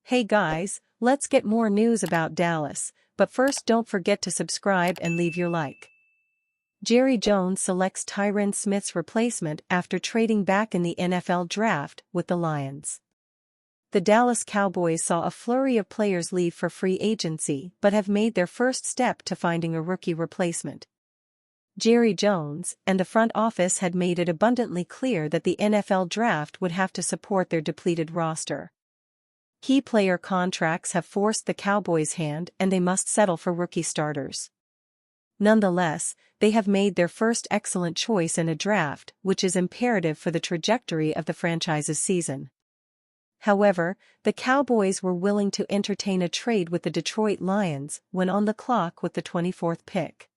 Hey guys, let's get more news about Dallas, but first don't forget to subscribe and leave your like. Jerry Jones selects Tyron Smith's replacement after trading back in the NFL draft with the Lions. The Dallas Cowboys saw a flurry of players leave for free agency but have made their first step to finding a rookie replacement. Jerry Jones and the front office had made it abundantly clear that the NFL draft would have to support their depleted roster. Key player contracts have forced the Cowboys' hand and they must settle for rookie starters. Nonetheless, they have made their first excellent choice in a draft, which is imperative for the trajectory of the franchise's season. However, the Cowboys were willing to entertain a trade with the Detroit Lions when on the clock with the 24th pick.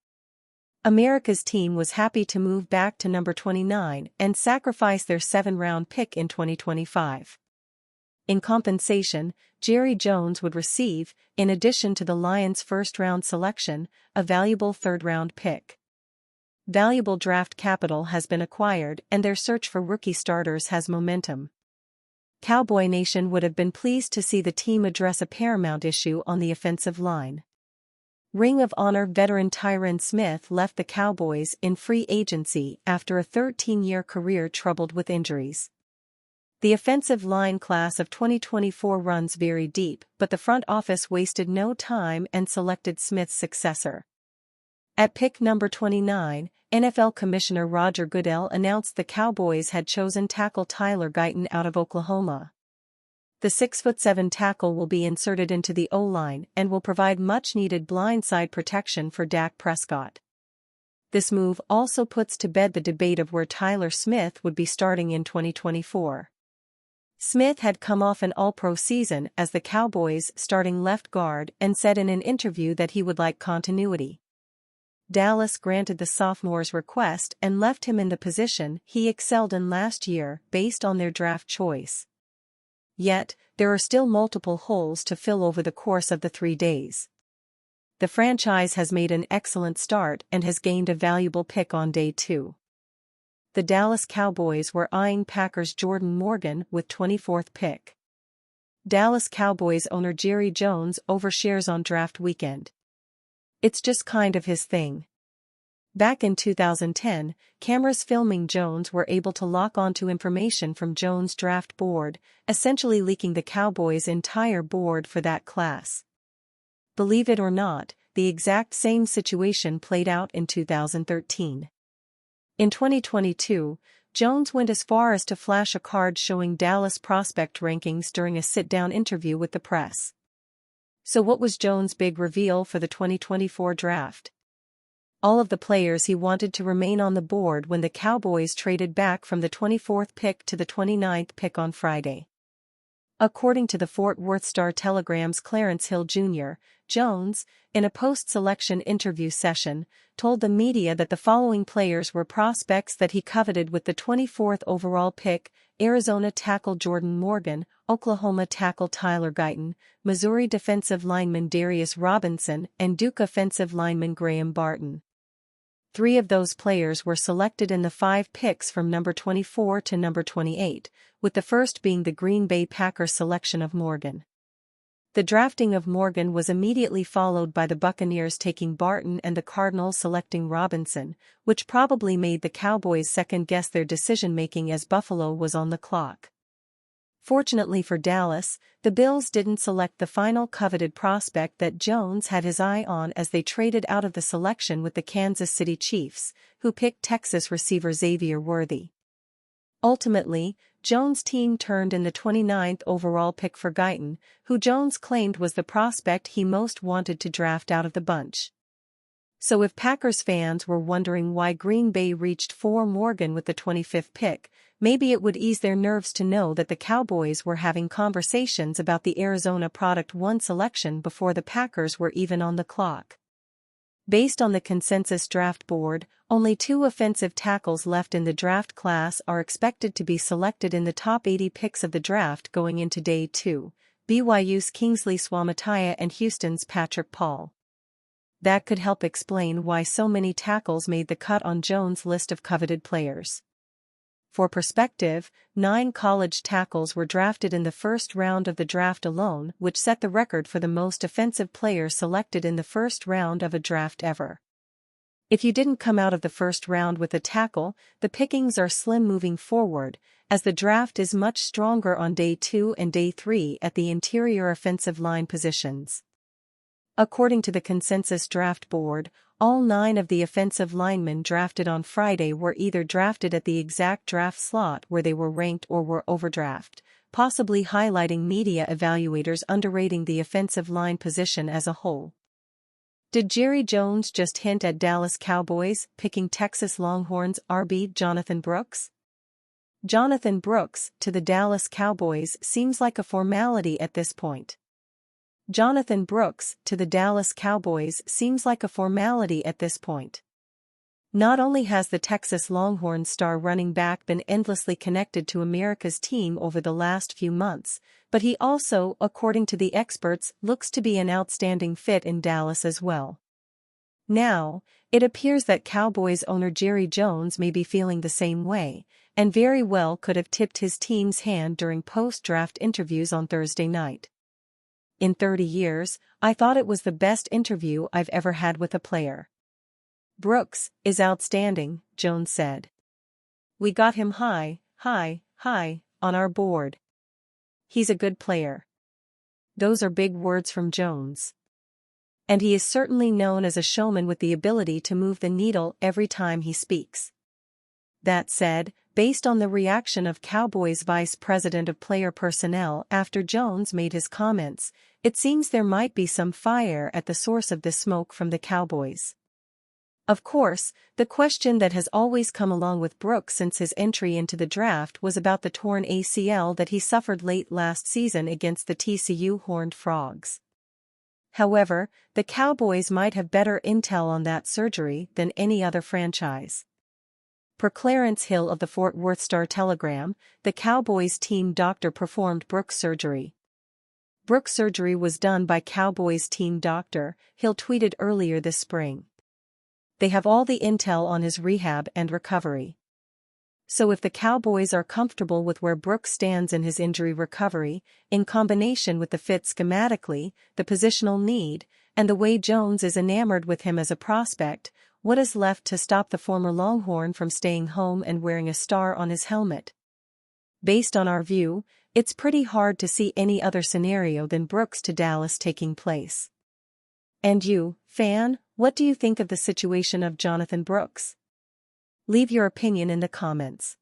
America's team was happy to move back to number 29 and sacrifice their 7th-round pick in 2025. In compensation, Jerry Jones would receive, in addition to the Lions' first-round selection, a valuable 3rd-round pick. Valuable draft capital has been acquired and their search for rookie starters has momentum. Cowboy Nation would have been pleased to see the team address a paramount issue on the offensive line. Ring of Honor veteran Tyron Smith left the Cowboys in free agency after a 13-year career troubled with injuries. The offensive line class of 2024 runs very deep, but the front office wasted no time and selected Smith's successor. At pick number 29, NFL Commissioner Roger Goodell announced the Cowboys had chosen tackle Tyler Guyton out of Oklahoma. The 6'7" tackle will be inserted into the O-line and will provide much-needed blindside protection for Dak Prescott. This move also puts to bed the debate of where Tyler Smith would be starting in 2024. Smith had come off an All-Pro season as the Cowboys' starting left guard and said in an interview that he would like continuity. Dallas granted the sophomore's request and left him in the position he excelled in last year based on their draft choice. Yet, there are still multiple holes to fill over the course of the 3 days. The franchise has made an excellent start and has gained a valuable pick on day 2. The Dallas Cowboys were eyeing Packers' Jordan Morgan with 24th pick. Dallas Cowboys owner Jerry Jones overshares on draft weekend. It's just kind of his thing. Back in 2010, cameras filming Jones were able to lock onto information from Jones' draft board, essentially leaking the Cowboys' entire board for that class. Believe it or not, the exact same situation played out in 2013. In 2022, Jones went as far as to flash a card showing Dallas prospect rankings during a sit-down interview with the press. So what was Jones' big reveal for the 2024 draft? All of the players he wanted to remain on the board when the Cowboys traded back from the 24th pick to the 29th pick on Friday. According to the Fort Worth Star-Telegram's Clarence Hill Jr., Jones, in a post-selection interview session, told the media that the following players were prospects that he coveted with the 24th overall pick: Arizona tackle Jordan Morgan, Oklahoma tackle Tyler Guyton, Missouri defensive lineman Darius Robinson, and Duke offensive lineman Graham Barton. 3 of those players were selected in the 5 picks from number 24 to number 28, with the first being the Green Bay Packers' selection of Morgan. The drafting of Morgan was immediately followed by the Buccaneers taking Barton and the Cardinals selecting Robinson, which probably made the Cowboys second-guess their decision-making as Buffalo was on the clock. Fortunately for Dallas, the Bills didn't select the final coveted prospect that Jones had his eye on as they traded out of the selection with the Kansas City Chiefs, who picked Texas receiver Xavier Worthy. Ultimately, Jones' team turned in the 29th overall pick for Guyton, who Jones claimed was the prospect he most wanted to draft out of the bunch. So if Packers fans were wondering why Green Bay reached for Morgan with the 25th pick, maybe it would ease their nerves to know that the Cowboys were having conversations about the Arizona Product 1 selection before the Packers were even on the clock. Based on the consensus draft board, only 2 offensive tackles left in the draft class are expected to be selected in the top 80 picks of the draft going into day 2, BYU's Kingsley Suamataia and Houston's Patrick Paul. That could help explain why so many tackles made the cut on Jones' list of coveted players. For perspective, 9 college tackles were drafted in the first round of the draft alone, which set the record for the most offensive player selected in the first round of a draft ever. If you didn't come out of the first round with a tackle, the pickings are slim moving forward, as the draft is much stronger on day 2 and day 3 at the interior offensive line positions. According to the consensus draft board, all 9 of the offensive linemen drafted on Friday were either drafted at the exact draft slot where they were ranked or were overdraft, possibly highlighting media evaluators underrating the offensive line position as a whole. Did Jerry Jones just hint at Dallas Cowboys picking Texas Longhorns RB Johnathan Brooks? Johnathan Brooks to the Dallas Cowboys seems like a formality at this point. Johnathan Brooks to the Dallas Cowboys seems like a formality at this point. Not only has the Texas Longhorns star running back been endlessly connected to America's team over the last few months, but he also, according to the experts, looks to be an outstanding fit in Dallas as well. Now, it appears that Cowboys owner Jerry Jones may be feeling the same way, and very well could have tipped his team's hand during post-draft interviews on Thursday night. In 30 years, I thought it was the best interview I've ever had with a player. Brooks is outstanding, Jones said. We got him high on our board. He's a good player. Those are big words from Jones. And he is certainly known as a showman with the ability to move the needle every time he speaks. That said, based on the reaction of Cowboys Vice President of Player Personnel after Jones made his comments, it seems there might be some fire at the source of this smoke from the Cowboys. Of course, the question that has always come along with Brooks since his entry into the draft was about the torn ACL that he suffered late last season against the TCU Horned Frogs. However, the Cowboys might have better intel on that surgery than any other franchise. Per Clarence Hill of the Fort Worth Star-Telegram, the Cowboys team doctor performed Brooks' surgery. Brooks' surgery was done by Cowboys team doctor, Hill tweeted earlier this spring. They have all the intel on his rehab and recovery. So if the Cowboys are comfortable with where Brooks stands in his injury recovery, in combination with the fit schematically, the positional need, and the way Jones is enamored with him as a prospect, what is left to stop the former Longhorn from staying home and wearing a star on his helmet? Based on our view, it's pretty hard to see any other scenario than Brooks to Dallas taking place. And you, fan, what do you think of the situation of Johnathan Brooks? Leave your opinion in the comments.